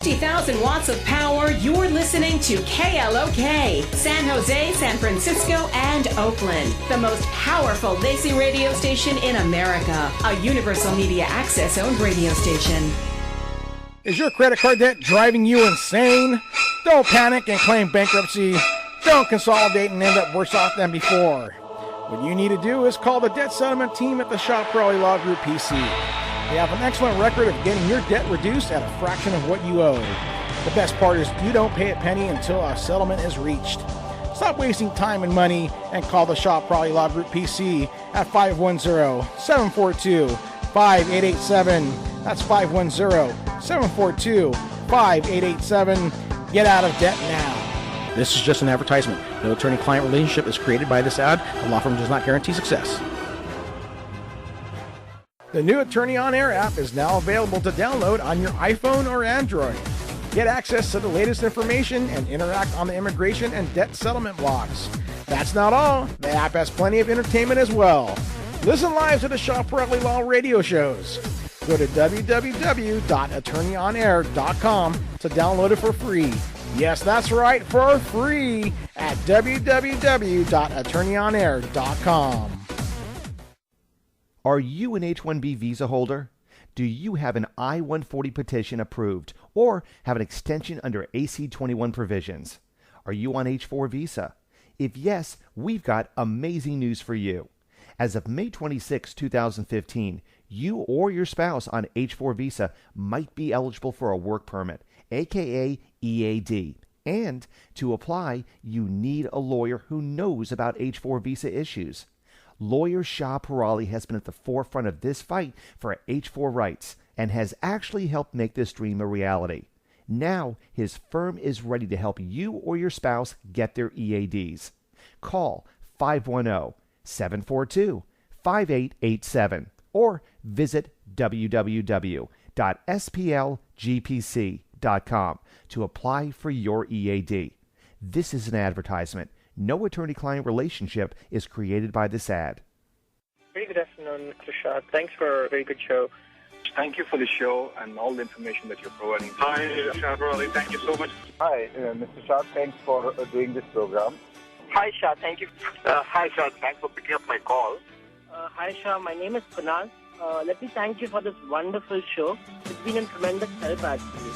50,000 watts of power. You're listening to KLOK, San Jose, San Francisco, and Oakland. The most powerful Lazy radio station in America. A Universal Media Access-owned radio station. Is your credit card debt driving you insane? Don't panic and claim bankruptcy. Don't consolidate and end up worse off than before. What you need to do is call the debt settlement team at the Shah Peerally Law Group PC. They have an excellent record of getting your debt reduced at a fraction of what you owe. The best part is you don't pay a penny until a settlement is reached. Stop wasting time and money and call the Shah Peerally Law Group PC at 510-742-5887. That's 510-742-5887. Get out of debt now. This is just an advertisement. No attorney-client relationship is created by this ad. The law firm does not guarantee success. The new Attorney On Air app is now available to download on your iPhone or Android. Get access to the latest information and interact on the immigration and debt settlement blogs. That's not all. The app has plenty of entertainment as well. Listen live to the Shah Peerally Law radio shows. Go to www.attorneyonair.com to download it for free. Yes, that's right, for free at www.attorneyonair.com. Are you an H-1B visa holder? Do you have an I-140 petition approved or have an extension under AC-21 provisions? Are you on H-4 visa? If yes, we've got amazing news for you. As of May 26, 2015, you or your spouse on H-4 visa might be eligible for a work permit, aka EAD. And to apply, you need a lawyer who knows about H-4 visa issues. Lawyer Shah Peerally has been at the forefront of this fight for H-4 rights and has actually helped make this dream a reality. Now, his firm is ready to help you or your spouse get their EADs. Call 510-742-5887 or visit www.splgpc.com to apply for your EAD. This is an advertisement. No attorney-client relationship is created by this ad. Very good afternoon, Mr. Shah. Thanks for a very good show. Thank you for the show and all the information that you're providing. Hi, Shah Peerally. Thank you so much. Hi, Mr. Shah. Thanks for doing this program. Hi, Shah. Thank you. Hi, Shah. Thanks for picking up my call. Hi, Shah. My name is Kunal. Let me thank you for this wonderful show. It's been a tremendous help, actually.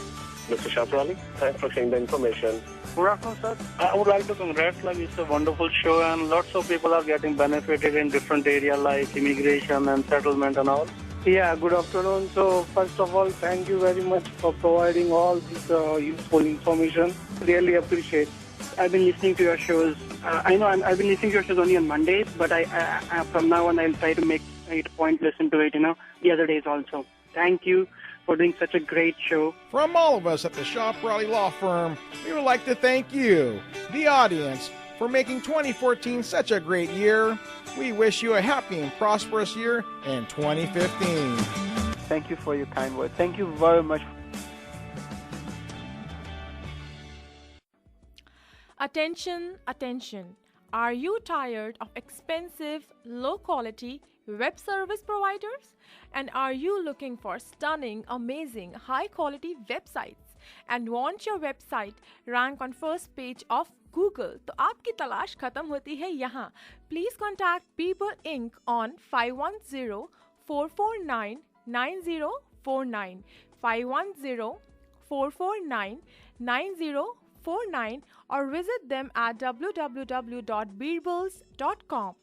Mr. Shah Peerally, thanks for sharing the information. Good afternoon, sir. I would like to congratulate. It's a wonderful show, and lots of people are getting benefited in different areas like immigration and settlement and all. Yeah, good afternoon. So, first of all, thank you very much for providing all this useful information. Really appreciate. I've been listening to your shows. I know I've been listening to your shows only on Mondays, but I from now on I'll try to make it a point to listen to it, the other days also. Thank you for doing such a great show. From all of us at the Shah Peerally Law Firm, we would like to thank you, the audience, for making 2014 such a great year. We wish you a happy and prosperous year in 2015. Thank you for your kind words. Thank you very much. Attention, attention. Are you tired of expensive, low-quality web service providers? And are you looking for stunning, amazing, high-quality websites and want your website rank on first page of Google? तो आपकी तलाश खत्म होती है यहाँ. Please contact Bieber Inc. on 510-449-9049, 510-449-9049, or visit them at www.beerbulls.com.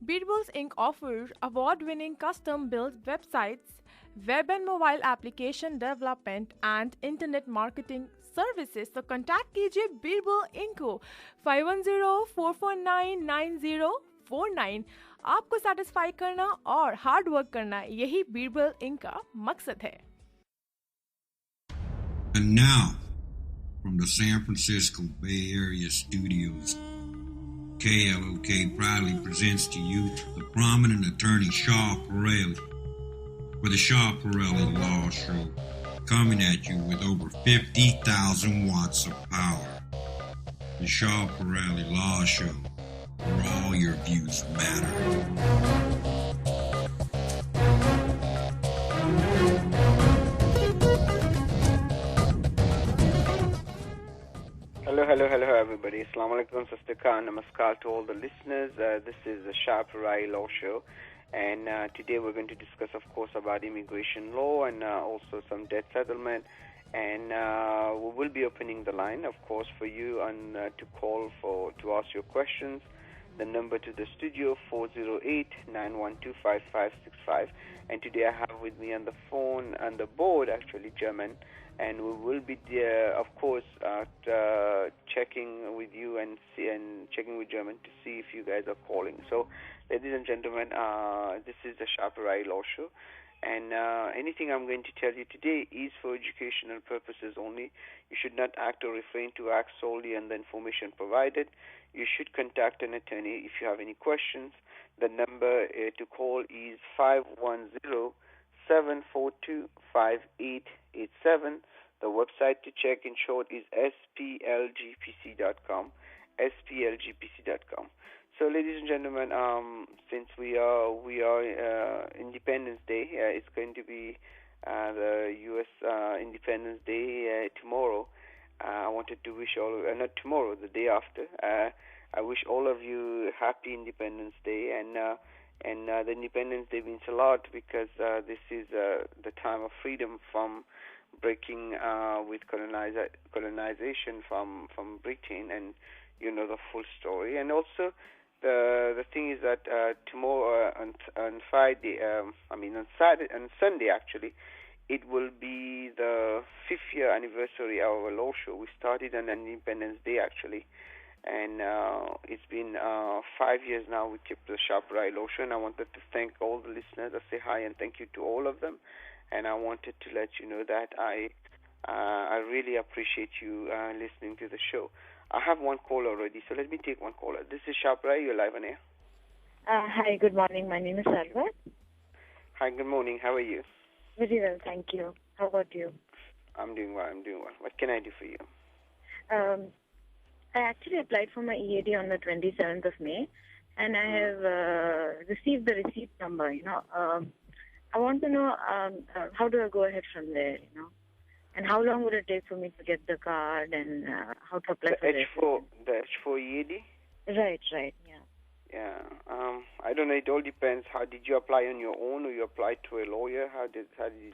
Beerbulls Inc. offers award-winning custom-built websites, web and mobile application development, and internet marketing services. So contact कीजिए Beerbull Inc. को 510-449-9049. आपको satisfy करना और hard work करना, यही Beerbull Inc. का मकसद है. And now, from the San Francisco Bay Area studios, KLOK proudly presents to you the prominent attorney Shah Peerally for the Shah Peerally Law Show, coming at you with over 50,000 watts of power. The Shah Peerally Law Show, where all your views matter. Hello, everybody. Assalamu alaikum, Sister Khan. Namaskar to all the listeners. This is the Shah Peerally Law Show. And today we're going to discuss, of course, about immigration law and also some debt settlement. And we will be opening the line, of course, for you and to call to ask your questions. The number to the studio, 408-912-5565. And today I have with me on the phone and the board, actually, German. And we will be, of course, checking with you and checking with German to see if you guys are calling. So, ladies and gentlemen, this is the Shah Peerally Law Show. And anything I'm going to tell you today is for educational purposes only. You should not act or refrain to act solely on the information provided. You should contact an attorney if you have any questions. The number to call is 510-742-5887. The website to check in short is splgpc.com. splgpc.com. So, ladies and gentlemen, since we are Independence Day, it's going to be the U.S. Independence Day tomorrow. I wanted to wish not tomorrow, the day after. I wish all of you happy Independence Day, and the Independence Day means a lot because this is the time of freedom from breaking with colonization from Britain, and you know the full story. And also, the thing is that tomorrow on Friday, on Sunday actually, it will be the 5th year anniversary of our law show. We started on Independence Day actually, and it's been 5 years now we keep the Shah Peerally Law Show, and I wanted to thank all the listeners. I say hi and thank you to all of them, and I wanted to let you know that I really appreciate you listening to the show. I have one call already, so let me take one caller. This is Shah Peerally. You're live on air. Hi, good morning. My name is Salva. Hi, good morning. How are you? Very well, thank you. How about you? I'm doing well. What can I do for you? I actually applied for my EAD on the 27th of May, and I have received the receipt number, I want to know how do I go ahead from there, and how long would it take for me to get the card and how to apply for it? The H4 EAD? Right, yeah. Yeah, I don't know. It all depends. How did you apply on your own, or you applied to a lawyer? How did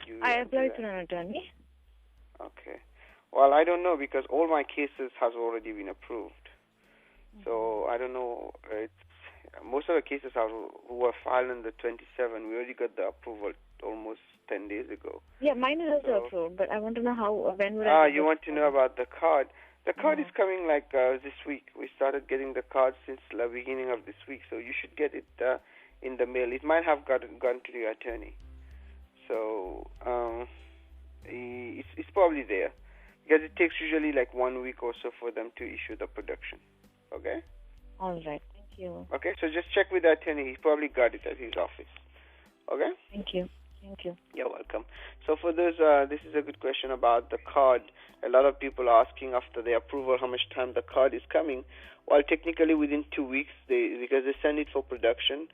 you? I applied to an attorney. Okay. Well, I don't know because all my cases has already been approved. So I don't know. Most of the cases who were filed on the 27. We already got the approval almost 10 days ago. Yeah, mine is also approved, but I want to know when would I? You want to know about the card? The card is coming this week. We started getting the card since the beginning of this week, so you should get it in the mail. It might have gone to your attorney. So it's probably there because it takes usually 1 week or so for them to issue the production. Okay? All right. Thank you. Okay, so just check with the attorney. He probably got it at his office. Okay? Thank you. You're welcome. So for those, this is a good question about the card. A lot of people are asking after the approval how much time the card is coming. Well, technically within 2 weeks, because they send it for production.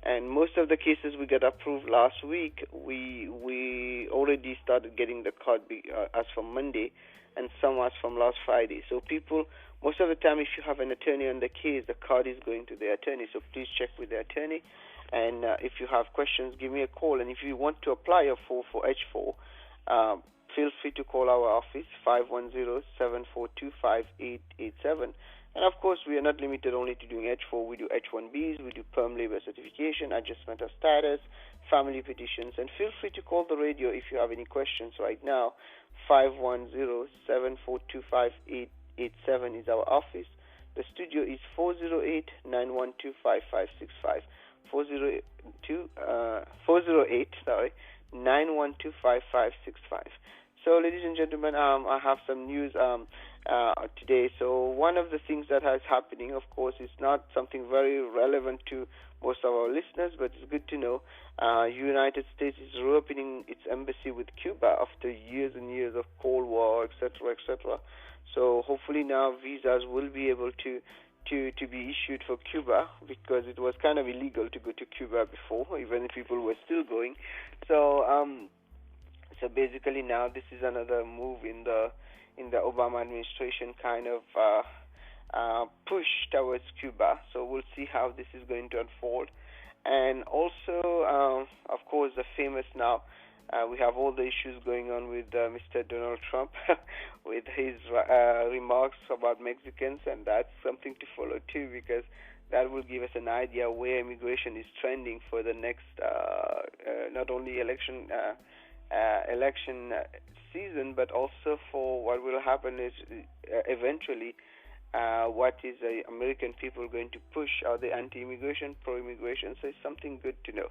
And most of the cases we got approved last week, we already started getting the card as from Monday, and some as from last Friday. So people, most of the time, if you have an attorney on the case, the card is going to the attorney. So please check with the attorney. And if you have questions, give me a call. And if you want to apply for H4, feel free to call our office, 510-742-5887. And, of course, we are not limited only to doing H4. We do H1Bs, we do perm labor certification, adjustment of status, family petitions. And feel free to call the radio if you have any questions right now. 510-742-5887 is our office. The studio is 408-912-5565. 408-912-5565. So, ladies and gentlemen, I have some news today. So, one of the things that is happening, of course, is not something very relevant to most of our listeners, but it's good to know. United States is reopening its embassy with Cuba after years and years of Cold War, etc., etc. So, hopefully now visas will be able to be issued for Cuba, because it was kind of illegal to go to Cuba before, even if people were still going. So basically now this is another move in the in the Obama administration kind of push towards Cuba. So we'll see how this is going to unfold. And also, of course, the famous now, we have all the issues going on with Mr. Donald Trump with his remarks about Mexicans, and that's something to follow too, because that will give us an idea where immigration is trending for the next, not only election season, but also for what will happen is eventually what is the American people going to push? Are they anti-immigration, pro-immigration? So it's something good to know.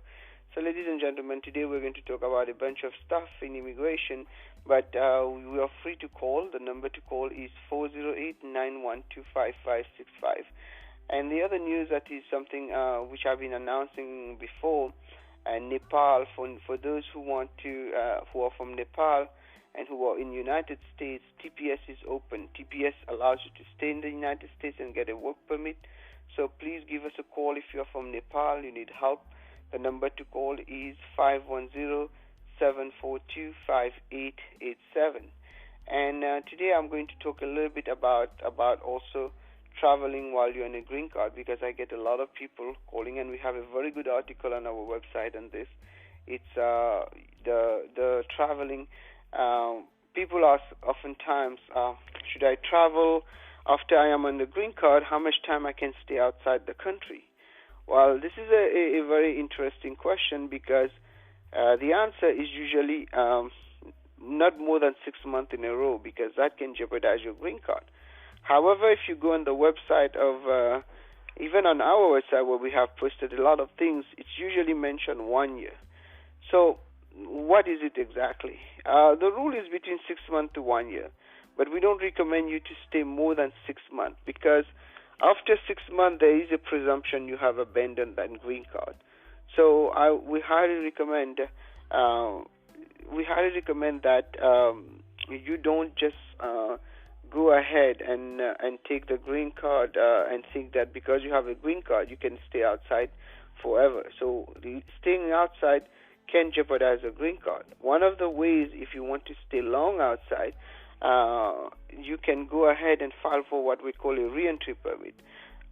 So ladies and gentlemen, today we're going to talk about a bunch of stuff in immigration, but we are free to call. The number to call is 408-912-5565. And the other news that is something which I've been announcing before, Nepal, for those who want to, who are from Nepal and who are in the United States, TPS is open. TPS allows you to stay in the United States and get a work permit. So please give us a call if you're from Nepal, you need help. The number to call is 510-742-5887. And today I'm going to talk a little bit about also traveling while you're on a green card, because I get a lot of people calling, and we have a very good article on our website on this. It's the traveling. People ask oftentimes, should I travel after I am on the green card? How much time I can stay outside the country? Well, this is a very interesting question, because the answer is usually not more than 6 months in a row, because that can jeopardize your green card. However, if you go on the website of, even on our website where we have posted a lot of things, it's usually mentioned 1 year. So what is it exactly? The rule is between 6 months to 1 year, but we don't recommend you to stay more than 6 months, because after 6 months there is a presumption you have abandoned that green card. So we highly recommend that you don't just go ahead and take the green card and think that because you have a green card you can stay outside forever. So staying outside can jeopardize a green card. One of the ways, if you want to stay long outside, you can go ahead and file for what we call a reentry permit.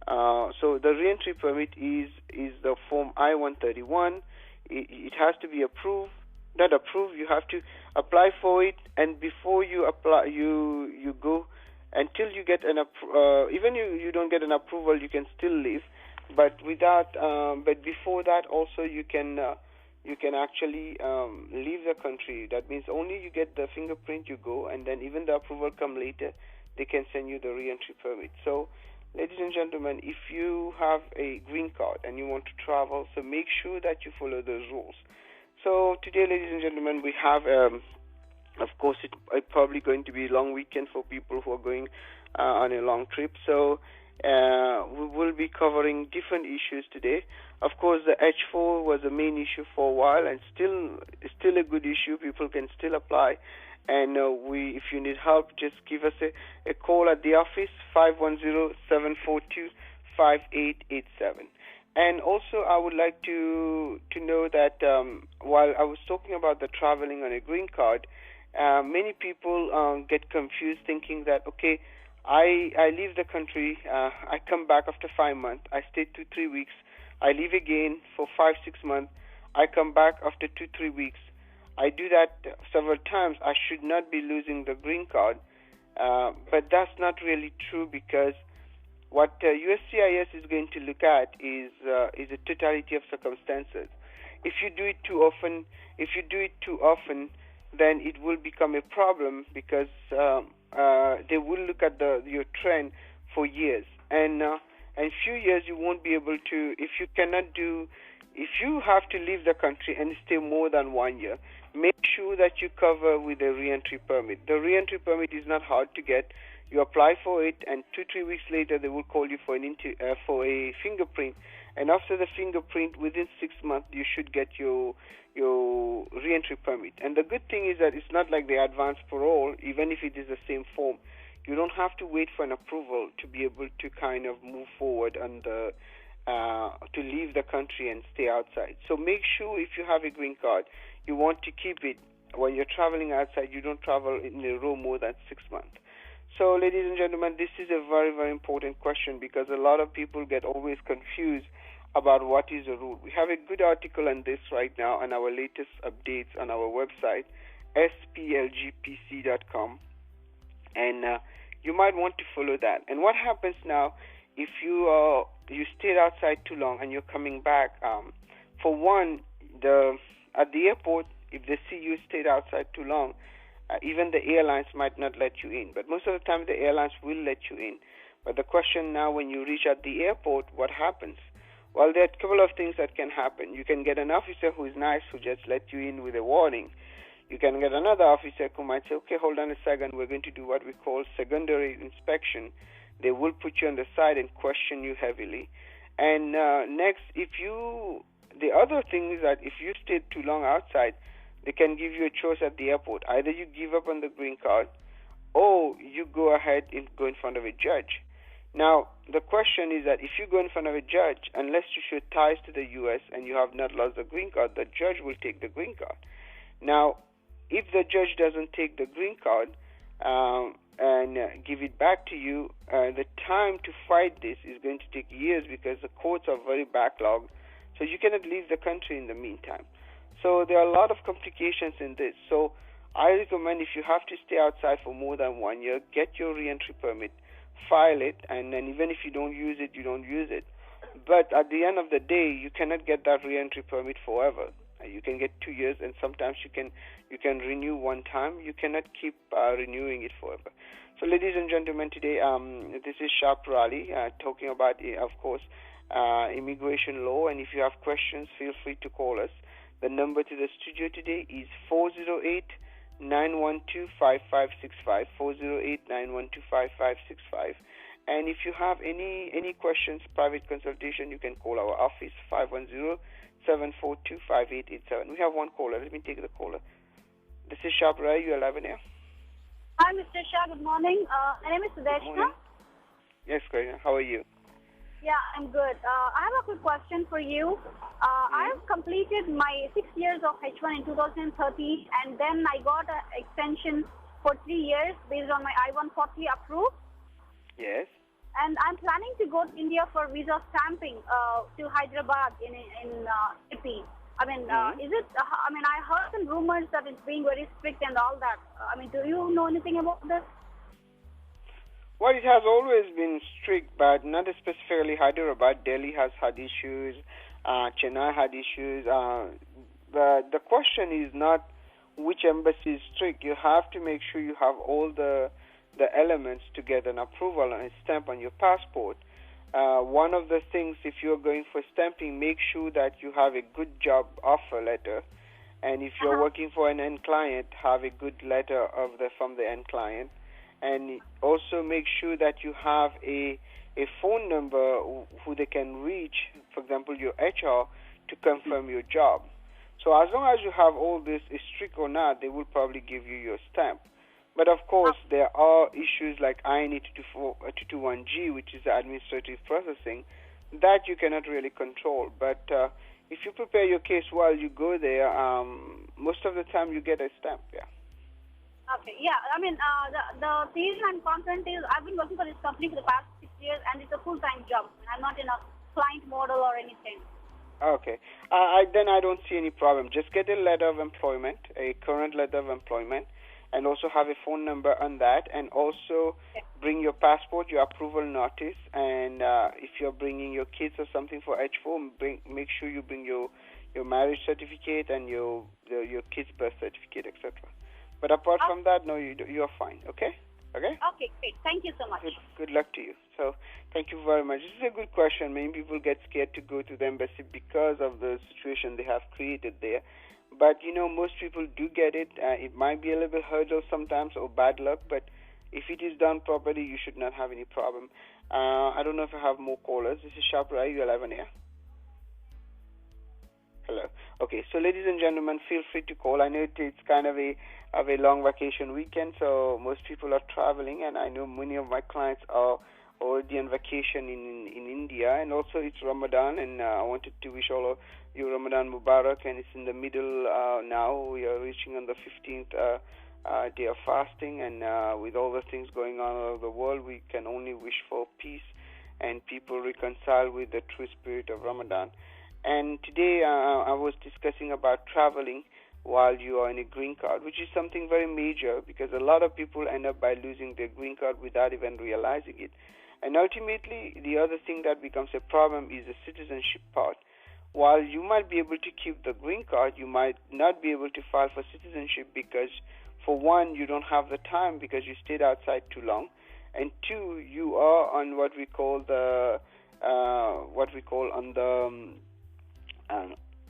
So the reentry permit is the form I-131. It has to be approved. Not approved, you have to apply for it, and before you apply, you go until you get an even you don't get an approval, you can still leave. But before that, also you can actually leave the country. That means only you get the fingerprint, you go, and then even the approval come later, they can send you the reentry permit. So, ladies and gentlemen, if you have a green card and you want to travel, so make sure that you follow those rules. So today, ladies and gentlemen, we have, of course, it's probably going to be a long weekend for people who are going on a long trip. So we will be covering different issues today. Of course, the H-4 was the main issue for a while, and still a good issue. People can still apply. And if you need help, just give us a call at the office, 510-742-5887. And also, I would like to know that while I was talking about the traveling on a green card, many people get confused thinking that, okay, I leave the country, I come back after 5 months, I stay 2-3 weeks, I leave again for 5-6 months, I come back after 2-3 weeks. I do that several times. I should not be losing the green card. But that's not really true, because what USCIS is going to look at is a totality of circumstances. If you do it too often, then it will become a problem, because they will look at your trend for years, and few years you won't be able to. If you have to leave the country and stay more than 1 year, make sure that you cover with a reentry permit. The reentry permit is not hard to get. You apply for it, and 2-3 weeks later, they will call you for a fingerprint. And after the fingerprint, within 6 months, you should get your reentry permit. And the good thing is that it's not like the advance parole, even if it is the same form. You don't have to wait for an approval to be able to kind of move forward on to leave the country and stay outside. So make sure if you have a green card, you want to keep it when you're traveling outside, you don't travel in a row more than 6 months. So, ladies and gentlemen, this is a very, very important question because a lot of people get always confused about what is a rule. We have a good article on this right now on our latest updates on our website, splgpc.com, and you might want to follow that. And what happens now if you stayed outside too long and you're coming back? For one, at the airport, if they see you stayed outside too long, even the airlines might not let you in. But most of the time, the airlines will let you in. But the question now, when you reach at the airport, what happens? Well, there are a couple of things that can happen. You can get an officer who is nice, who just let you in with a warning. You can get another officer who might say, okay, hold on a second, we're going to do what we call secondary inspection. They will put you on the side and question you heavily. And next, the other thing is that if you stayed too long outside, they can give you a choice at the airport. Either you give up on the green card or you go ahead and go in front of a judge. Now, the question is that if you go in front of a judge, unless you show ties to the U.S. and you have not lost the green card, the judge will take the green card. Now, if the judge doesn't take the green card and give it back to you, the time to fight this is going to take years because the courts are very backlogged, so you cannot leave the country in the meantime. So there are a lot of complications in this. So I recommend if you have to stay outside for more than 1 year, get your reentry permit, file it, and then even if you don't use it, you don't use it. But at the end of the day, you cannot get that reentry permit forever. You can get 2 years, and sometimes you can renew one time. You cannot keep renewing it forever. So, ladies and gentlemen, today this is Shah Peerally talking about, of course, immigration law. And if you have questions, feel free to call us. The number to the studio today is 408-912-5565, 408-912-5565. And if you have any questions, private consultation, you can call our office, 510-742-5887. We have one caller. Let me take the caller. This is Shah Peerally. You are live in air. Hi, Mr. Shah. Good morning. My name is Sudeshna. Yes, Karina. How are you? Yeah, I'm good. I have a quick question for you. I have completed my 6 years of H1 in 2013, and then I got an extension for 3 years based on my I-140 approved. Yes. And I'm planning to go to India for visa stamping to Hyderabad in AP. I mean, is it? I mean, I heard some rumors that it's being very strict and all that. I mean, do you know anything about this? Well, it has always been strict, but not specifically Hyderabad. Delhi has had issues. Chennai had issues. The question is not which embassy is strict. You have to make sure you have all the elements to get an approval and a stamp on your passport. One of the things, if you're going for stamping, make sure that you have a good job offer letter. And if you're working for an end client, have a good letter from the end client. And also make sure that you have a phone number who they can reach, for example, your HR, to confirm your job. So as long as you have all this, strict or not, they will probably give you your stamp. But of course, there are issues like INE 221G, which is the administrative processing, that you cannot really control. But if you prepare your case while you go there, most of the time you get a stamp, yeah. Okay, yeah. I mean, the reason I'm confident is I've been working for this company for the past 6 years, and it's a full-time job. I'm not in a client model or anything. Okay. Then I don't see any problem. Just get a letter of employment, a current letter of employment, and also have a phone number on that, and also bring your passport, your approval notice, and if you're bringing your kids or something for H4, make sure you bring your marriage certificate and your kids' birth certificate, etc. But apart from that, no, you're fine, okay? Okay? Okay, great. Thank you so much. Good luck to you. So, thank you very much. This is a good question. Many people get scared to go to the embassy because of the situation they have created there. But, most people do get it. It might be a little bit hurdle sometimes or bad luck, but if it is done properly, you should not have any problem. I don't know if I have more callers. This is Shah Peerally. You're live on air. Hello. Okay, so ladies and gentlemen, feel free to call. I know it's kind of a long vacation weekend, so most people are traveling, and I know many of my clients are already on vacation in India, and also it's Ramadan, and I wanted to wish all of you Ramadan Mubarak, and it's in the middle now. We are reaching on the 15th day of fasting, and with all the things going on all over the world, we can only wish for peace and people reconcile with the true spirit of Ramadan. And today I was discussing about traveling while you are in a green card, which is something very major because a lot of people end up by losing their green card without even realizing it. And ultimately, the other thing that becomes a problem is the citizenship part. While you might be able to keep the green card, you might not be able to file for citizenship because, for one, you don't have the time because you stayed outside too long, and two, you are on what we call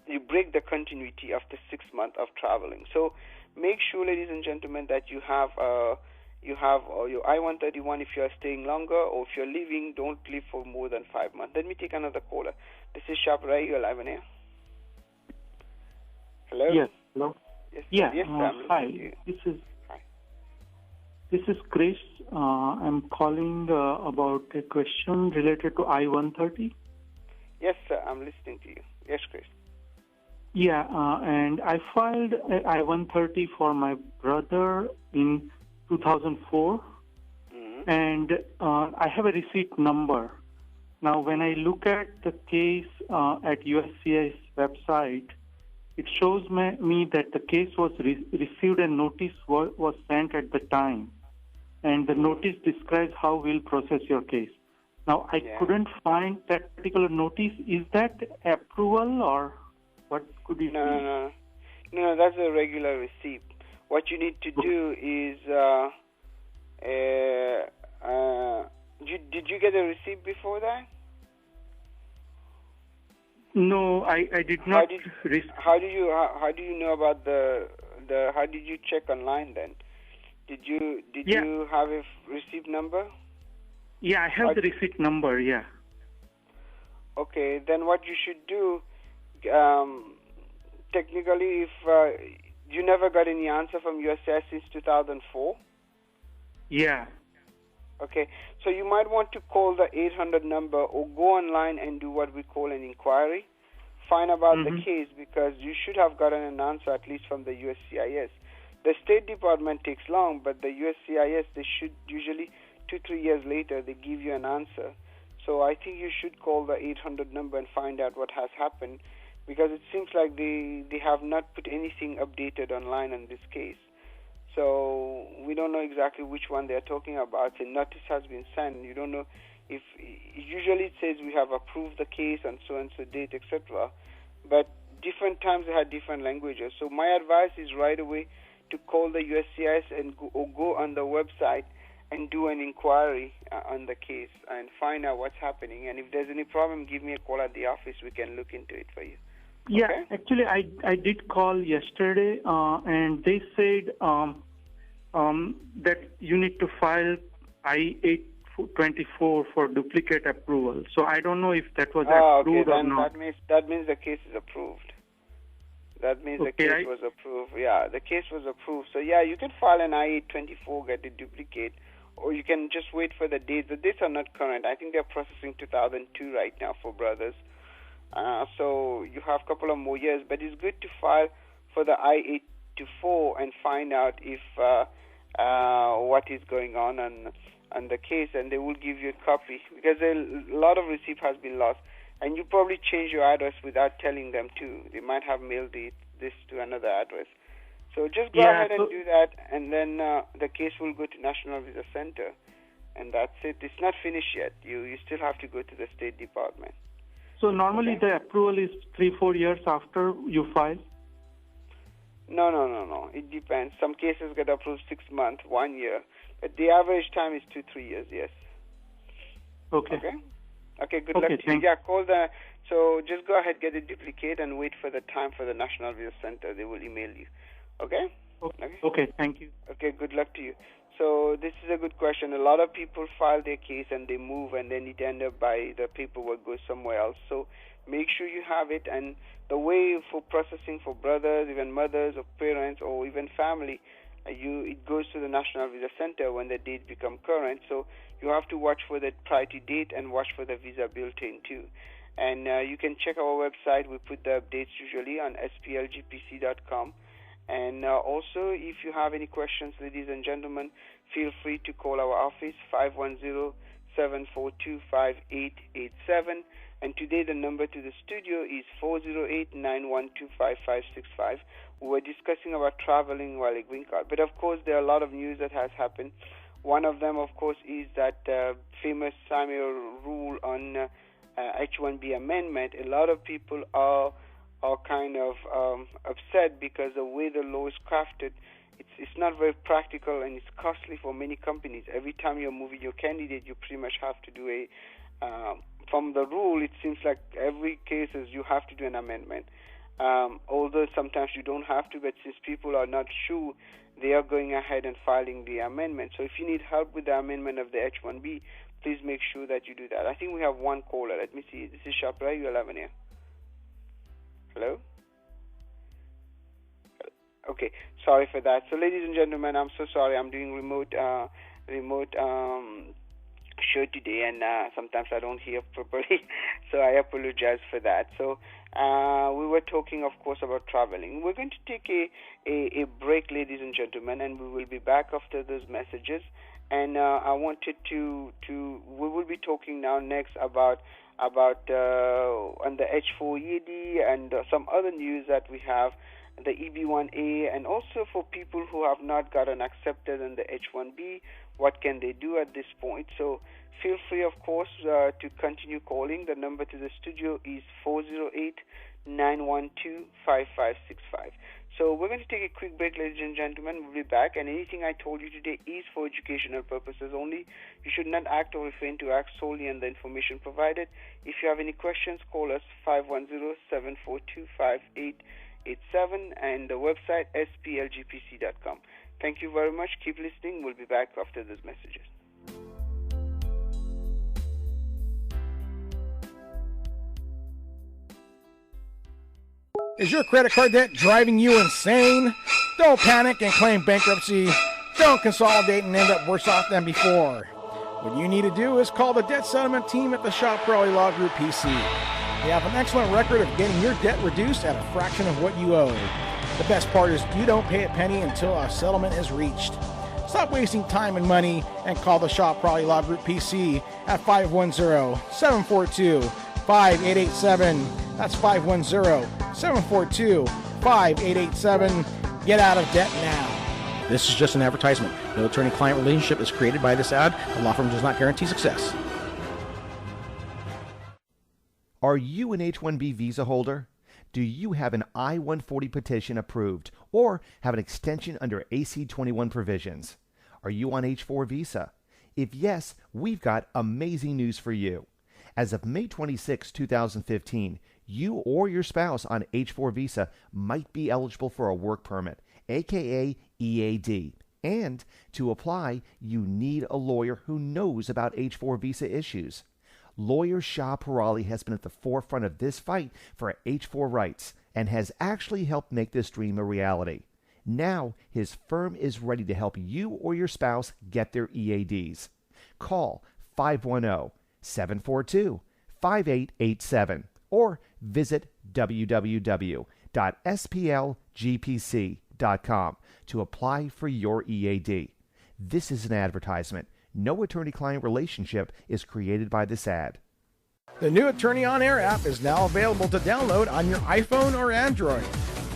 you break the continuity after 6 months of traveling. So make sure, ladies and gentlemen, that you have your I-131 if you are staying longer, or if you're leaving, don't leave for more than 5 months. Let me take another caller. This is Shah Peerally. You're live on air. Hello? Yes, hello? Yes, yeah, yes, hi. This is Chris. I'm calling about a question related to I-130. Yes, sir. I'm listening to you. Yes, Chris. Yeah, and I filed a I-130 for my brother in 2004, and I have a receipt number. Now, when I look at the case at USCIS website, it shows me that the case was received and notice was sent at the time, and the notice describes how we'll process your case. Now, I couldn't find that particular notice. Is that approval or what could it be? No, that's a regular receipt. What you need to do is, did you get a receipt before that? No, I did not. How do you know about how did you check online then? Did you have a receipt number? Yeah, I have the receipt number, yeah. Okay, then what you should do, technically, if you never got any answer from USCIS since 2004? Yeah. Okay, so you might want to call the 800 number or go online and do what we call an inquiry. Find about the case, because you should have gotten an answer at least from the USCIS. The State Department takes long, but the USCIS, they should usually 2-3 years later, they give you an answer. So I think you should call the 800 number and find out what has happened, because it seems like they have not put anything updated online on this case. So we don't know exactly which one they're talking about. The notice has been sent. You don't know if usually it says we have approved the case and so date, etc. But different times they had different languages. So my advice is right away to call the USCIS and go on the website and do an inquiry on the case and find out what's happening. And if there's any problem, give me a call at the office. We can look into it for you. Yeah, okay? Actually, I did call yesterday, and they said that you need to file I-824 for duplicate approval. So I don't know if that was approved or not. That means the case is approved. That means the case was approved. Yeah, the case was approved. So yeah, you can file an I-824, get a duplicate, or you can just wait for the dates. The dates are not current. I think they're processing 2002 right now for brothers. So you have a couple of more years, but it's good to file for the I-824 and find out if what is going on the case, and they will give you a copy, because a lot of receipt has been lost. And you probably change your address without telling them too. They might have mailed this to another address. So just go ahead and do that, and then the case will go to National Visa Center, and that's it. It's not finished yet. You still have to go to the State Department. So normally the approval is 3-4 years after you file? No. It depends. Some cases get approved 6 months, 1 year. But the average time is 2-3 years, yes. Okay. Okay, good luck to you. Yeah, call so just go ahead, get a duplicate, and wait for the time for the National Visa Center. They will email you. Okay? Okay, thank you. Okay, good luck to you. So this is a good question. A lot of people file their case and they move, and then it ends up by the paperwork goes somewhere else. So make sure you have it. And the way for processing for brothers, even mothers or parents or even family, it goes to the National Visa Center when the date become current. So you have to watch for the priority date and watch for the visa bulletin too. And you can check our website. We put the updates usually on splgpc.com. And also, if you have any questions, ladies and gentlemen, feel free to call our office, 510-742-5887. And today the number to the studio is 408-912-5565. We were discussing about traveling while a green card. But, of course, there are a lot of news that has happened. One of them, of course, is that famous Samuel rule on H-1B amendment. A lot of people are kind of upset because the way the law is crafted, it's not very practical and it's costly for many companies. Every time you're moving your candidate, you pretty much have to do from the rule, it seems like every case is you have to do an amendment. Although sometimes you don't have to, but since people are not sure, they are going ahead and filing the amendment. So if you need help with the amendment of the H-1B, please make sure that you do that. I think we have one caller. Let me see. This is Shah Peerally. You're 11 here. Hello? Okay, sorry for that. So, ladies and gentlemen, I'm so sorry. I'm doing remote show today, and sometimes I don't hear properly, so I apologize for that. So, we were talking, of course, about traveling. We're going to take a break, ladies and gentlemen, and we will be back after those messages. And I wanted to we will be talking now next about on the H4 EAD and some other news that we have, the EB1A, and also for people who have not gotten accepted in the H1B, what can they do at this point? So feel free, of course, to continue calling. The number to the studio is 408-912-5565. So we're going to take a quick break, ladies and gentlemen. We'll be back, and anything I told you today is for educational purposes only. You should not act or refrain to act solely on the information provided. If you have any questions, call us 510-742-5887 and the website splgpc.com. Thank you very much. Keep listening. We'll be back after these messages. Is your credit card debt driving you insane? Don't panic and claim bankruptcy. Don't consolidate and end up worse off than before. What you need to do is call the debt settlement team at the Shah Peerally Law Group PC. They have an excellent record of getting your debt reduced at a fraction of what you owe. The best part is you don't pay a penny until a settlement is reached. Stop wasting time and money and call the Shah Peerally Law Group PC at 510-742-5887. That's 510-742-5887. Get out of debt now. This is just an advertisement. No attorney-client relationship is created by this ad. The law firm does not guarantee success. Are you an H-1B visa holder? Do you have an I-140 petition approved or have an extension under AC-21 provisions? Are you on H-4 visa? If yes, we've got amazing news for you. As of May 26, 2015, you or your spouse on H-4 visa might be eligible for a work permit, aka EAD. And to apply, you need a lawyer who knows about H-4 visa issues. Lawyer Shah Peerally has been at the forefront of this fight for H-4 rights and has actually helped make this dream a reality. Now, his firm is ready to help you or your spouse get their EADs. Call 510-742-5887 or visit www.splgpc.com to apply for your EAD. This is an advertisement. No attorney-client relationship is created by this ad. The new Attorney On Air app is now available to download on your iPhone or Android.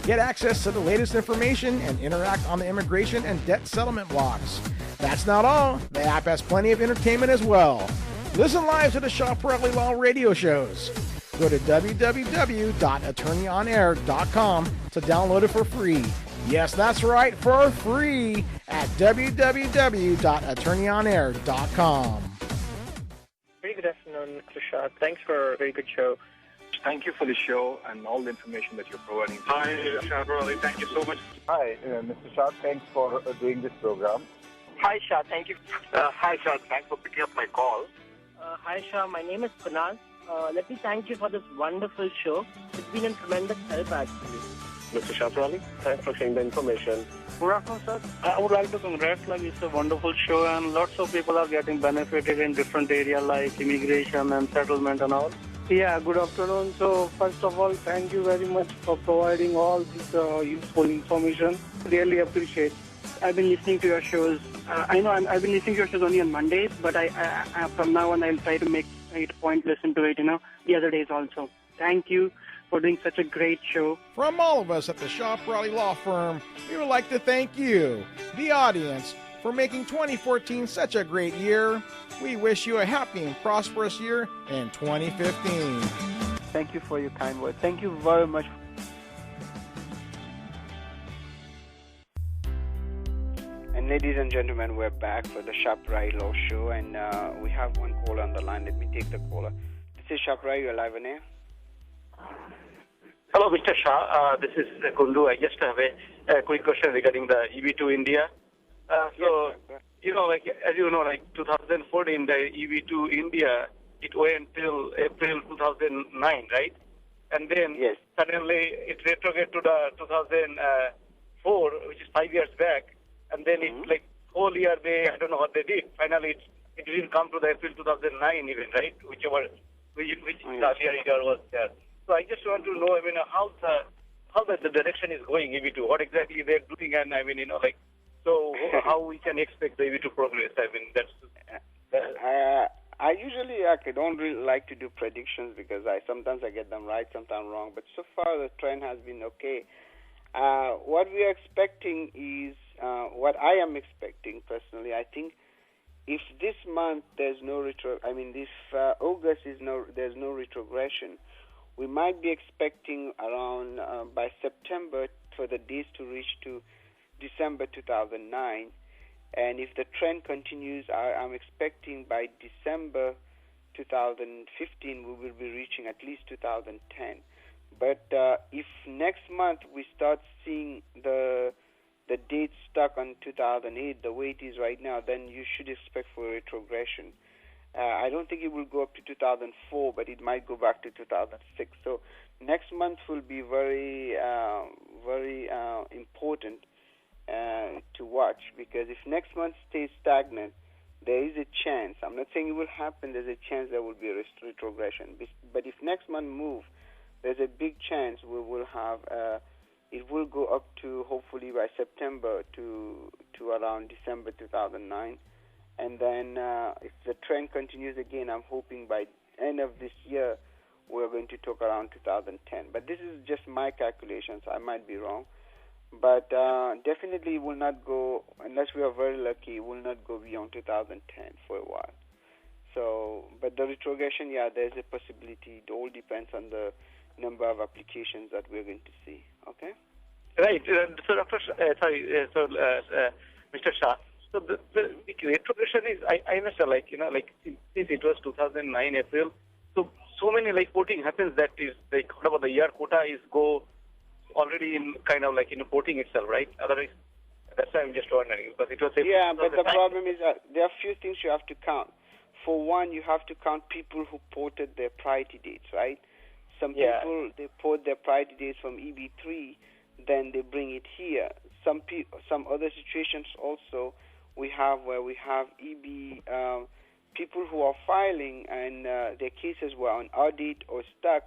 Get access to the latest information and interact on the immigration and debt settlement blogs. That's not all. The app has plenty of entertainment as well. Listen live to the Shah Peerally Law radio shows. Go to www.attorneyonair.com to download it for free. Yes, that's right, for free at www.attorneyonair.com. Very good afternoon, Mr. Shah. Thanks for a very good show. Thank you for the show and all the information that you're providing. Hi, Shah Peerally. Thank you so much. Hi, Mr. Shah. Thanks for doing this program. Hi, Shah. Thank you. Hi, Shah. Thanks for picking up my call. Hi, Shah. My name is Panaz. Let me thank you for this wonderful show. It's been a tremendous help, actually. Mr. Shah Peerally. Thanks for sharing the information. Good afternoon, sir. I would like to congratulate. It's a wonderful show, and lots of people are getting benefited in different areas like immigration and settlement and all. Yeah, good afternoon. So, first of all, thank you very much for providing all this useful information. Really appreciate. I've been listening to your shows. I know I've been listening to your shows only on Mondays, but I from now on I'll try to make it a point to listen to it, the other days also. Thank you for doing such a great show. From all of us at the Shah Peerally Law Firm, we would like to thank you, the audience, for making 2014 such a great year. We wish you a happy and prosperous year in 2015. Thank you for your kind words. Thank you very much. And ladies and gentlemen, we're back for the Shah Peerally Law Show, and we have one caller on the line. Let me take the caller. This is Shah Peerally. You're live on air. Hello, Mr. Shah. This is Kundu. I just have a quick question regarding the EB2 India. As you know, 2014, the EB2 India, it went till April 2009, right? And then suddenly it retrograded to the 2004, which is 5 years back. And then it, whole year, I don't know what they did. Finally, it didn't come to the April 2009 even, right? Which the earlier year was there. So I just want to know, how the direction is going, EB2, what exactly they're doing, and so how we can expect the EB2 progress. I usually don't really like to do predictions because sometimes I get them right, sometimes wrong. But so far the trend has been okay. What we are expecting is what I am expecting personally. I think if this month there's no this August there's no retrogression, we might be expecting around by September for the days to reach to December 2009. And if the trend continues, I'm expecting by December 2015 we will be reaching at least 2010. But if next month we start seeing the date stuck on 2008 the way it is right now, then you should expect for retrogression. I don't think it will go up to 2004, but it might go back to 2006. So next month will be very, very important to watch, because if next month stays stagnant, there is a chance. I'm not saying it will happen. There's a chance there will be a retrogression. But if next month move, there's a big chance we will have. It will go up to hopefully by September to around December 2009. And then if the trend continues again, I'm hoping by end of this year we're going to talk around 2010. But this is just my calculations. I might be wrong. But definitely will not go, unless we are very lucky, will not go beyond 2010 for a while. So, but the retrogression, there's a possibility. It all depends on the number of applications that we're going to see. Okay? Right. So, Mr. Shah, so the retrogression is, I understand, since it was 2009 April, so many voting happens that is whatever the year quota is go already in voting itself, right? Otherwise, that's why I'm just wondering, because it was but the problem is that there are few things you have to count. For one, you have to count people who ported their priority dates, right? Some people, they port their priority dates from EB3, then they bring it here. Some other situations also we have where we have EB people who are filing and their cases were on audit or stuck,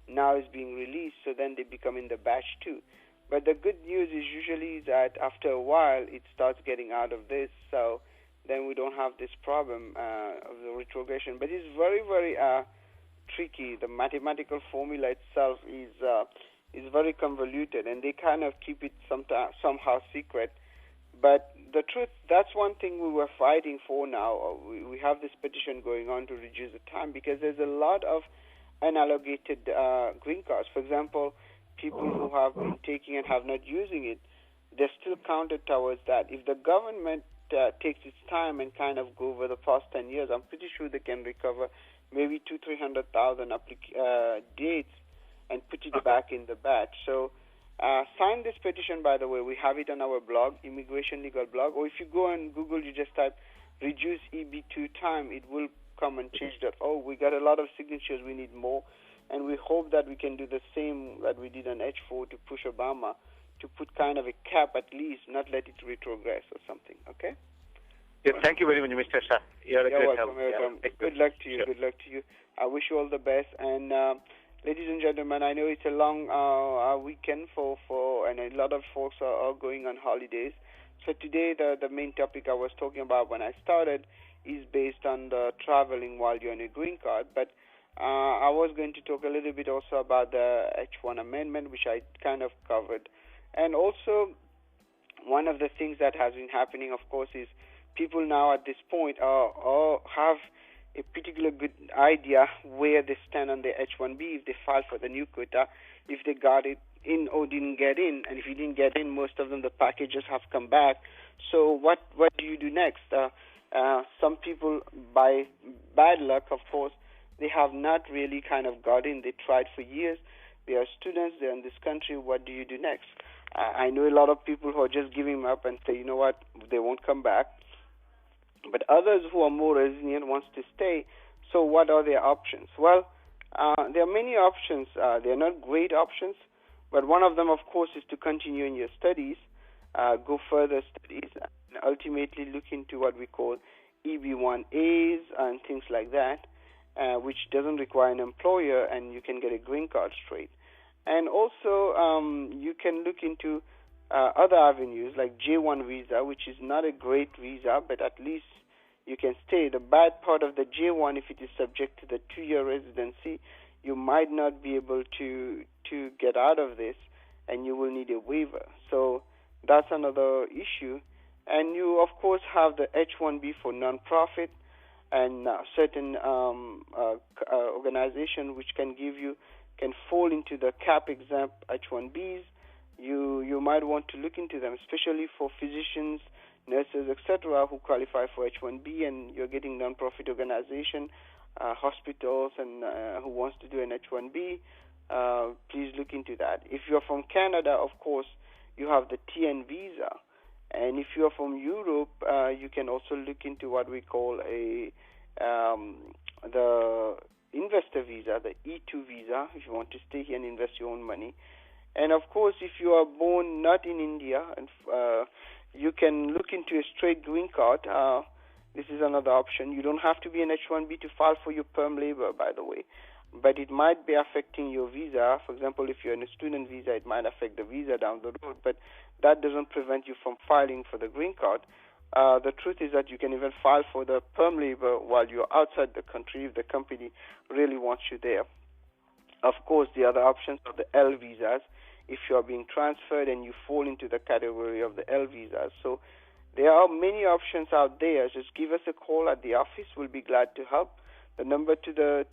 now is being released, so then they become in the batch 2. But the good news is usually that after a while it starts getting out of this, so then we don't have this problem of the retrogression. But it's very, very tricky. The mathematical formula itself is very convoluted, and they kind of keep it somehow secret. But the truth, that's one thing we were fighting for now. We have this petition going on to reduce the time, because there's a lot of unallocated green cards. For example, people who have been taking and have not using it, they're still counted towards that. If the government takes its time and kind of go over the past 10 years, I'm pretty sure they can recover maybe 200,000-300,000 dates and put it back in the batch. So sign this petition, by the way. We have it on our blog, Immigration Legal Blog. Or if you go on Google, you just type reduce EB2 time, it will come and change that. Oh, we got a lot of signatures, we need more. and we hope that we can do the same that we did on H4 to push Obama to put kind of a cap at least, not let it retrogress or something. Okay. Yeah, thank you very much, Mr. Shah. You're a great welcome, help. welcome. Yeah. Good luck to you. Sure. Good luck to you. I wish you all the best. And ladies and gentlemen, I know it's a long weekend and a lot of folks are going on holidays. So today, the main topic I was talking about when I started is based on the traveling while you're on a green card. But I was going to talk a little bit also about the H1 amendment, which I kind of covered. And also, one of the things that has been happening, of course, is people now at this point have a particular good idea where they stand on the H1B, if they file for the new quota, if they got it in or didn't get in. And if you didn't get in, most of them, the packages have come back. So what do you do next? Some people, by bad luck, of course, they have not really kind of got in. They tried for years. They are students. They're in this country. What do you do next? I know a lot of people who are just giving up and say, you know what, they won't come back. But others who are more resilient wants to stay. So what are their options? Well, there are many options. They are not great options, but one of them, of course, is to continue in your studies, go further studies, and ultimately look into what we call EB1As and things like that, which doesn't require an employer, and you can get a green card straight. And also, you can look into other avenues like J1 visa, which is not a great visa, but at least you can stay. The bad part of the J1, if it is subject to the 2-year residency, you might not be able to get out of this, and you will need a waiver. So that's another issue. And you, of course, have the H1B for nonprofit and certain organization which can fall into the cap exempt H1Bs. You might want to look into them, especially for physicians, nurses, etc., who qualify for H1B, and you're getting non-profit organization, hospitals, and who wants to do an H1B. Please look into that. If you're from Canada, of course, you have the TN visa, and if you're from Europe, you can also look into what we call the investor visa, the E2 visa, if you want to stay here and invest your own money. And of course, if you are born not in India, and you can look into a straight green card. This is another option. You don't have to be an H1B to file for your perm labor, by the way, but it might be affecting your visa. For example, if you're in a student visa, it might affect the visa down the road, but that doesn't prevent you from filing for the green card. The truth is that you can even file for the perm labor while you're outside the country if the company really wants you there. Of course, the other options are the L visas, if you are being transferred and you fall into the category of the L visas. So there are many options out there. Just give us a call at the office. We'll be glad to help. The number to the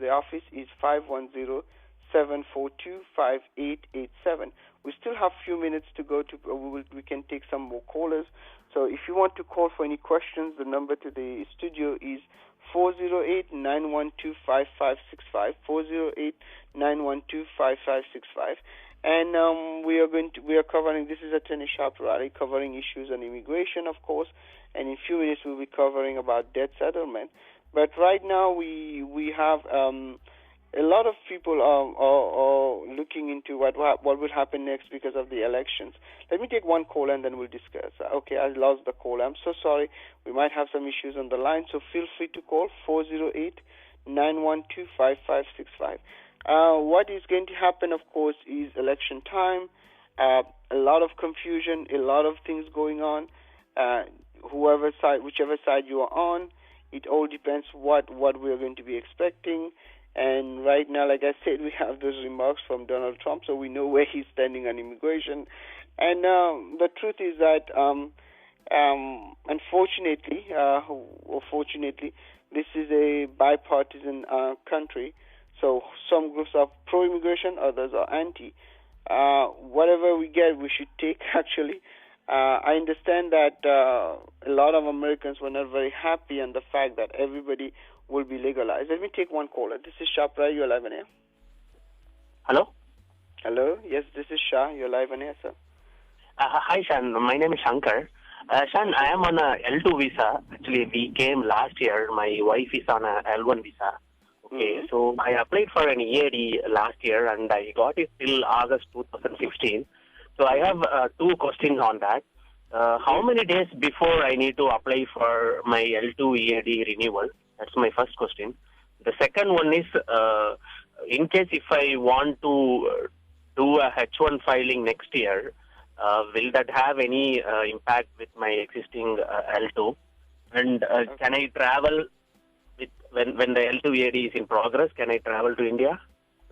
office is 510-742-5887. We still have a few minutes to go. We can take some more callers. So if you want to call for any questions, the number to the studio is 408-912-5565. 408-912-5565. And we are covering. This is Attorney Shah Peerally covering issues on immigration, of course. And in a few minutes we'll be covering about debt settlement. But right now we have a lot of people are looking into what will happen next because of the elections. Let me take one call and then we'll discuss. Okay, I lost the call. I'm so sorry. We might have some issues on the line, so feel free to call 408-912-5565. What is going to happen, of course, is election time. A lot of confusion, a lot of things going on. Whichever side you are on, it all depends what we are going to be expecting. And right now, like I said, we have those remarks from Donald Trump, so we know where he's standing on immigration. And the truth is that, unfortunately, or fortunately, this is a bipartisan country. So some groups are pro-immigration, others are anti. Whatever we get, we should take, actually. I understand that a lot of Americans were not very happy on the fact that everybody will be legalized. Let me take one caller. This is Shah Peerally. You're live on air. Hello? Hello? Yes, this is Shah. You're live on air, sir. Hi, Shan. My name is Shankar. Shan, I am on a L2 visa. Actually, we came last year. My wife is on a L1 visa. Okay, so I applied for an EAD last year and I got it till August 2016. So I have two questions on that. How many days before I need to apply for my L2 EAD renewal? That's my first question. The second one is, in case if I want to do a H1 filing next year, will that have any impact with my existing L2? And can I travel with when the L2 EAD is in progress? Can I travel to India?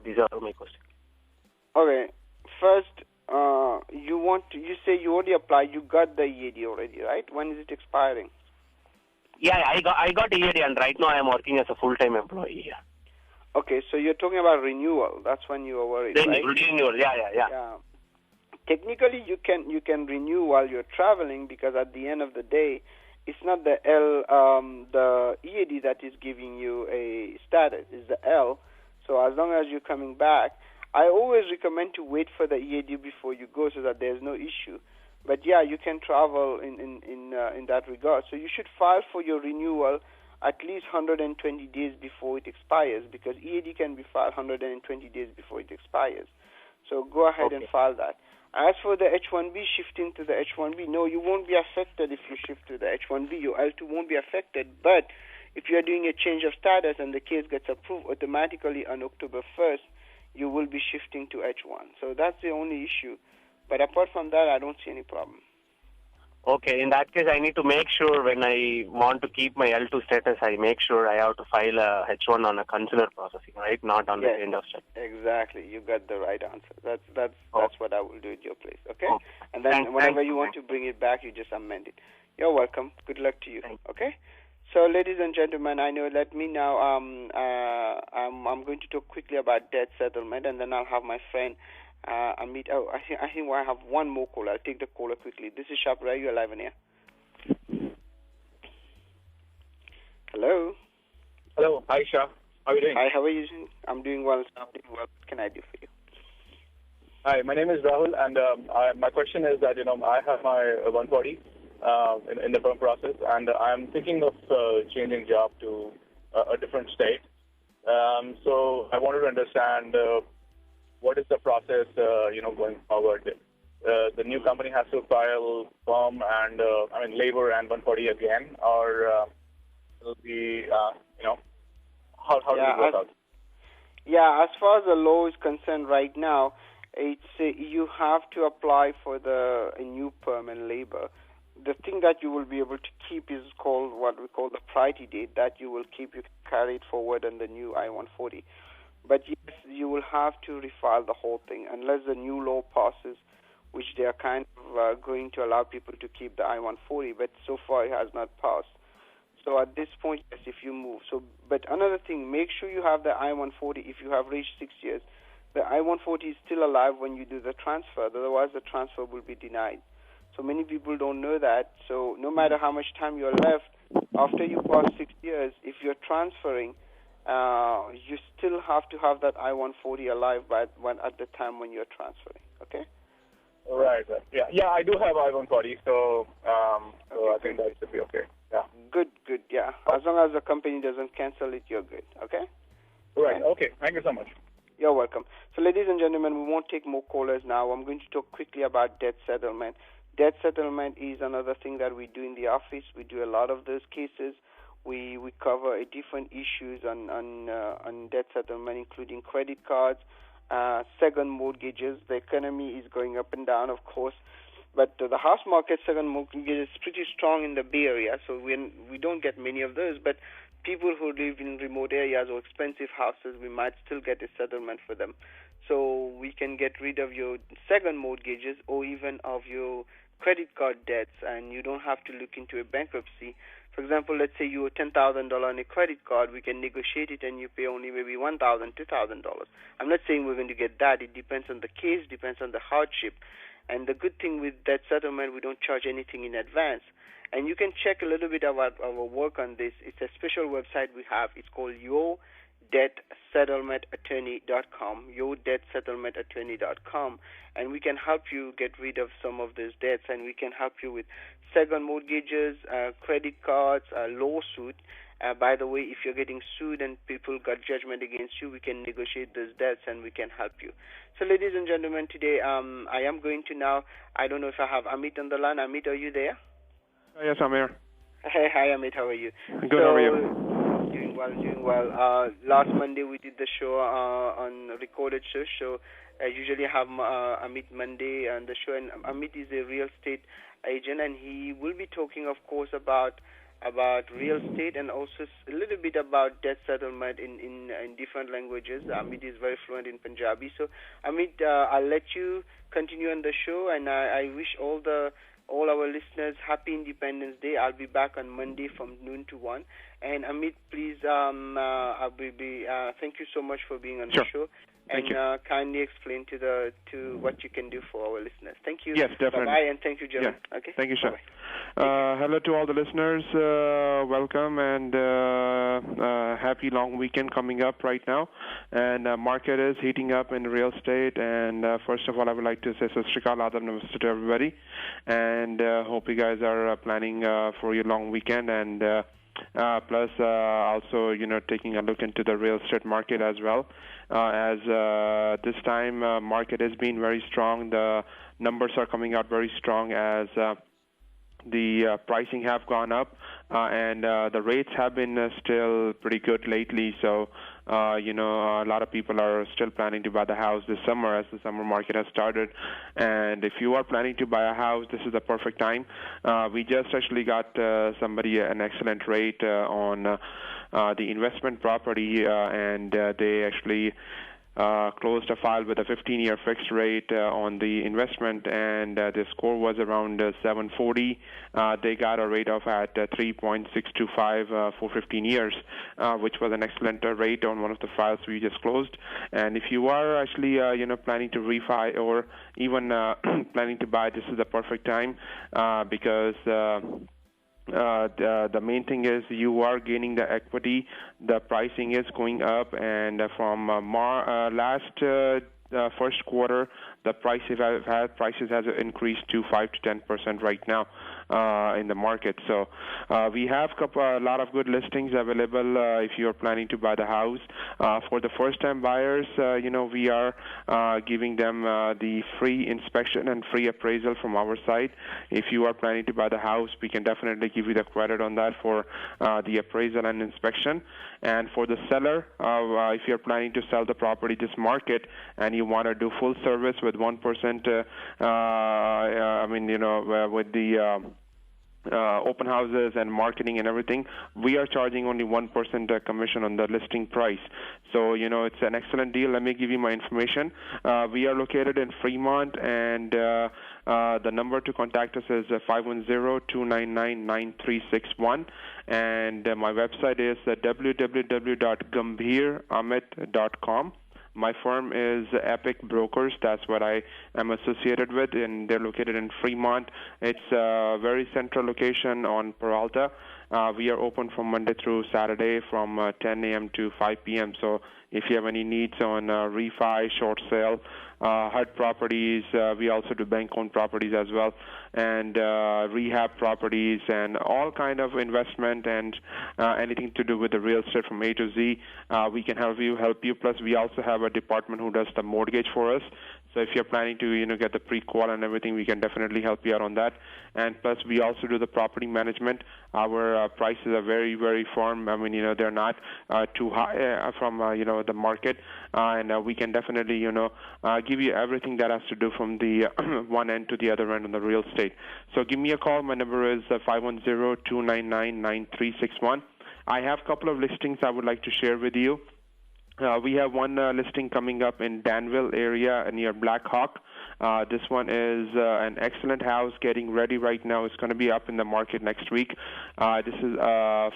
These are my questions. Okay. First, you say you already applied. You got the EAD already, right? When is it expiring? Yeah, I got EAD, and right now I am working as a full-time employee here. Okay, so you're talking about renewal. That's when you are worried, right? Renewal, yeah. Technically, you can renew while you're traveling, because at the end of the day, it's not the the EAD that is giving you a status. It's the L. So as long as you're coming back, I always recommend to wait for the EAD before you go, so that there's no issue. But yeah, you can travel in that regard. So you should file for your renewal at least 120 days before it expires, because EAD can be filed 120 days before it expires. So go ahead and file that. As for the H-1B, shifting to the H-1B, no, you won't be affected if you shift to the H-1B. Your L-2 won't be affected. But if you are doing a change of status and the case gets approved automatically on October 1st, you will be shifting to H-1. So that's the only issue. But apart from that, I don't see any problem. Okay, in that case, I need to make sure when I want to keep my L2 status, I make sure I have to file a H1 on a consular processing, right? Not on the end of status. Exactly. You got the right answer. That's what I will do at your place, okay? And then whenever you want to bring it back, you just amend it. You're welcome. Good luck to you, okay? So, ladies and gentlemen, I'm going to talk quickly about debt settlement, and then I'll have my friend Amit. Oh, I think I have one more caller. I'll take the caller quickly. This is Shah Peerally. You're live on air. Hello. Hello. Hi, Shah. How are you doing? Hi, how are you? I'm doing well. What can I do for you? Hi, my name is Rahul, and my question is that, I have my 140 in the perm process, and I'm thinking of changing job to a different state. So I wanted to understand what is the process, going forward. The new company has to file perm and, labor and 140 again, or will be, how do we work out? Yeah, as far as the law is concerned right now, it's you have to apply for a new perm and labor. The thing that you will be able to keep is called what we call the priority date, that you will keep, you carry it forward on the new I-140. But yes, you will have to refile the whole thing unless the new law passes, which they are kind of going to allow people to keep the I-140, but so far it has not passed. So at this point, yes, if you move. But another thing, make sure you have the I-140 if you have reached 6 years. The I-140 is still alive when you do the transfer, otherwise the transfer will be denied. So many people don't know that. So no matter how much time you're left, after you pass 6 years, if you're transferring, you still have to have that I-140 alive at the time when you're transferring. Okay? Right. Yeah, I do have I-140, so I think that should be okay. Yeah. Good. Yeah. As long as the company doesn't cancel it, you're good. Okay? Right. Okay. Thank you so much. You're welcome. So, ladies and gentlemen, we won't take more callers now. I'm going to talk quickly about debt settlement. Debt settlement is another thing that we do in the office. We do a lot of those cases. We cover different issues on debt settlement, including credit cards, second mortgages. The economy is going up and down, of course, but the house market second mortgage is pretty strong in the Bay Area, so we don't get many of those. But people who live in remote areas or expensive houses, we might still get a settlement for them. So we can get rid of your second mortgages or even of your credit card debts, and you don't have to look into a bankruptcy. For example, let's say you owe $10,000 on a credit card. We can negotiate it and you pay only maybe $1,000, $2,000. I'm not saying we're going to get that. It depends on the case, depends on the hardship. And the good thing with that settlement, we don't charge anything in advance. And you can check a little bit about our work on this. It's a special website we have. It's called yourdebtsettlementattorney.com, yourdebtsettlementattorney.com, and we can help you get rid of some of those debts, and we can help you with second mortgages, credit cards, lawsuit. By the way, if you're getting sued and people got judgment against you, we can negotiate those debts and we can help you. So, ladies and gentlemen, today I am going to now, I don't know if I have Amit on the line. Amit, are you there? Yes, I'm here. Hey, hi, Amit. How are you? Good, how are you? Doing well. Last Monday we did the show on recorded show. So I usually have Amit Monday on the show, and Amit is a real estate agent, and he will be talking, of course, about real estate and also a little bit about debt settlement in different languages. Amit is very fluent in Punjabi. So, Amit, I'll let you continue on the show, and I wish all our listeners happy Independence Day. I'll be back on Monday from noon to 1. And Amit, please, thank you so much for being on the show. Thank you. Kindly explain to what you can do for our listeners. Thank you. Yes, definitely. Bye-bye, and thank you, Jeremy. Yeah. Okay. Thank you, Shah. Hello to all the listeners. Welcome, and happy long weekend coming up right now. And market is heating up in real estate. And first of all, I would like to say Sat Shri Akal, Adab Namaste to everybody. And hope you guys are planning for your long weekend. And plus also, taking a look into the real estate market as well. As this time market has been very strong. The numbers are coming out very strong as the pricing have gone up, and the rates have been still pretty good lately. So, a lot of people are still planning to buy the house this summer as the summer market has started. And if you are planning to buy a house, this is the perfect time. We just actually got somebody an excellent rate on the investment property, and they actually closed a file with a 15-year fixed rate on the investment, and the score was around 740. They got a rate of at 3.625 for 15 years, which was an excellent rate on one of the files we just closed. And if you are actually planning to refi or even planning to buy, this is the perfect time because the main thing is you are gaining the equity. The pricing is going up, and from last first quarter, the prices has increased to 5 to 10% right now in the market. So we have a lot of good listings available if you are planning to buy the house. For the first-time buyers, we are giving them the free inspection and free appraisal from our side. If you are planning to buy the house, we can definitely give you the credit on that for the appraisal and inspection. And for the seller, if you're planning to sell the property this market and you want to do full service with 1%, with the open houses and marketing and everything, we are charging only 1% commission on the listing price. So, it's an excellent deal. Let me give you my information. We are located in Fremont, and the number to contact us is 510-299-9361. And my website is www.gambhiramit.com. My firm is Epic Brokers. That's what I am associated with, and they're located in Fremont. It's a very central location on Peralta. We are open from Monday through Saturday from 10 a.m. to 5 p.m. So if you have any needs on refi, short sale, HUD properties, we also do bank-owned properties as well, and rehab properties, and all kind of investment and anything to do with the real estate from A to Z, we can help you. Plus, we also have a department who does the mortgage for us. So if you're planning to, get the pre-qual and everything, we can definitely help you out on that. And plus, we also do the property management. Our prices are very, very firm. They're not too high from, the market. And we can definitely, give you everything that has to do from the one end to the other end on the real estate. So give me a call. My number is 510-299-9361. I have a couple of listings I would like to share with you. We have one listing coming up in Danville area near Black Hawk. This one is an excellent house getting ready right now. It's going to be up in the market next week. This is a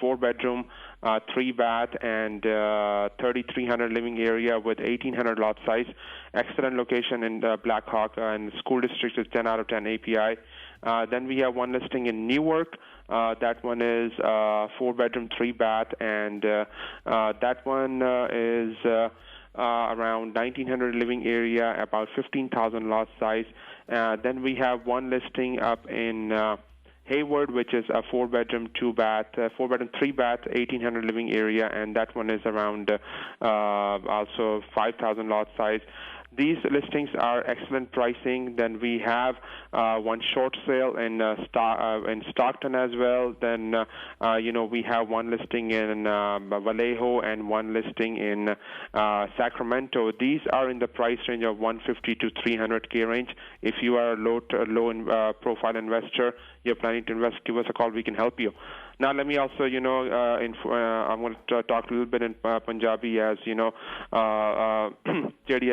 4-bedroom, 3-bath, and 3,300 living area with 1,800 lot size. Excellent location in Black Hawk, and school district is 10 out of 10 API. Then we have one listing in Newark. That one is 4-bedroom, 3-bath, and that one is around 1,900 living area, about 15,000 lot size. Then we have one listing up in Hayward, which is a 4-bedroom, 3-bath, 1,800 living area, and that one is around also 5,000 lot size. These listings are excellent pricing. Then we have one short sale in Stockton as well. Then we have one listing in Vallejo and one listing in Sacramento. These are in the price range of 150 to 300K range. If you are a low profile investor, you're planning to invest, give us a call. We can help you. Now, let me also, I'm going to talk a little bit in Punjabi, as, JD